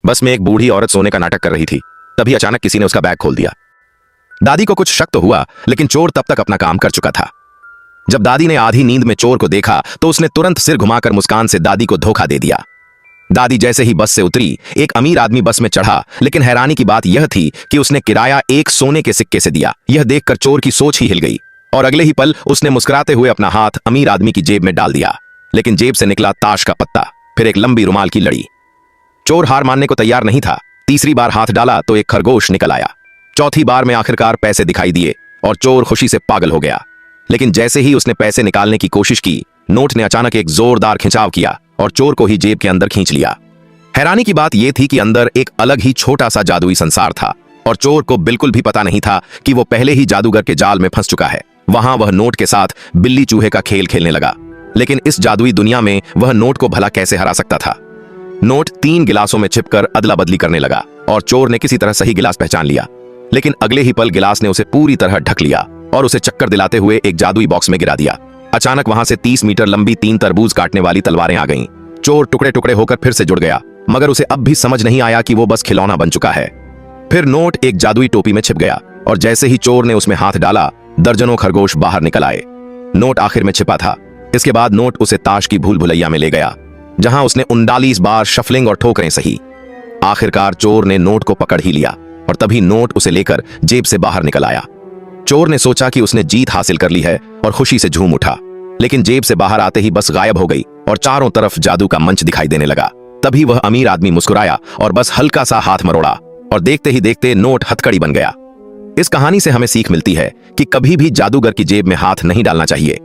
बस में एक बूढ़ी औरत सोने का नाटक कर रही थी। तभी अचानक किसी ने उसका बैग खोल दिया। दादी को कुछ शक तो हुआ, लेकिन चोर तब तक अपना काम कर चुका था। जब दादी ने आधी नींद में चोर को देखा तो उसने तुरंत सिर घुमाकर मुस्कान से दादी को धोखा दे दिया। दादी जैसे ही बस से उतरी, एक अमीर आदमी बस में चढ़ा, लेकिन हैरानी की बात यह थी कि उसने किराया एक सोने के सिक्के से दिया। यह देखकर चोर की सोच ही हिल गई और अगले ही पल उसने मुस्कुराते हुए अपना हाथ अमीर आदमी की जेब में डाल दिया। लेकिन जेब से निकला ताश का पत्ता, फिर एक लंबी रुमाल की लड़ी। चोर हार मानने को तैयार नहीं था। तीसरी बार हाथ डाला तो एक खरगोश निकल आया। चौथी बार में आखिरकार पैसे दिखाई दिए और चोर खुशी से पागल हो गया। लेकिन जैसे ही उसने पैसे निकालने की कोशिश की, नोट ने अचानक एक जोरदार खिंचाव किया और चोर को ही जेब के अंदर खींच लिया। हैरानी की बात यह थी कि अंदर एक अलग ही छोटा सा जादुई संसार था और चोर को बिल्कुल भी पता नहीं था कि वो पहले ही जादूगर के जाल में फंस चुका है। वहां वह नोट के साथ बिल्ली चूहे का खेल खेलने लगा, लेकिन इस जादुई दुनिया में वह नोट को भला कैसे हरा सकता था। नोट 3 गिलासों में छिपकर अदला बदली करने लगा और चोर ने किसी तरह सही गिलास पहचान लिया। लेकिन अगले ही पल गिलास ने उसे पूरी तरह ढक लिया और उसे चक्कर दिलाते हुए एक जादुई बॉक्स में गिरा दिया। अचानक वहां से 30 मीटर लंबी 3 तरबूज काटने वाली तलवारें आ गईं। चोर टुकड़े टुकड़े होकर फिर से जुड़ गया, मगर उसे अब भी समझ नहीं आया कि वो बस खिलौना बन चुका है। फिर नोट एक जादुई टोपी में छिप गया और जैसे ही चोर ने उसमें हाथ डाला, दर्जनों खरगोश बाहर निकल आए। नोट आखिर में छिपा था। इसके बाद नोट उसे ताश की भूल भुलैया में ले गया, जहां उसने 39 बार शफलिंग और ठोकरें सही। आखिरकार चोर ने नोट को पकड़ ही लिया और तभी नोट उसे लेकर जेब से बाहर निकल आया। चोर ने सोचा कि उसने जीत हासिल कर ली है और खुशी से झूम उठा, लेकिन जेब से बाहर आते ही बस गायब हो गई और चारों तरफ जादू का मंच दिखाई देने लगा। तभी वह अमीर आदमी मुस्कुराया और बस हल्का सा हाथ मरोड़ा और देखते ही देखते नोट हथकड़ी बन गया। इस कहानी से हमें सीख मिलती है कि कभी भी जादूगर की जेब में हाथ नहीं डालना चाहिए।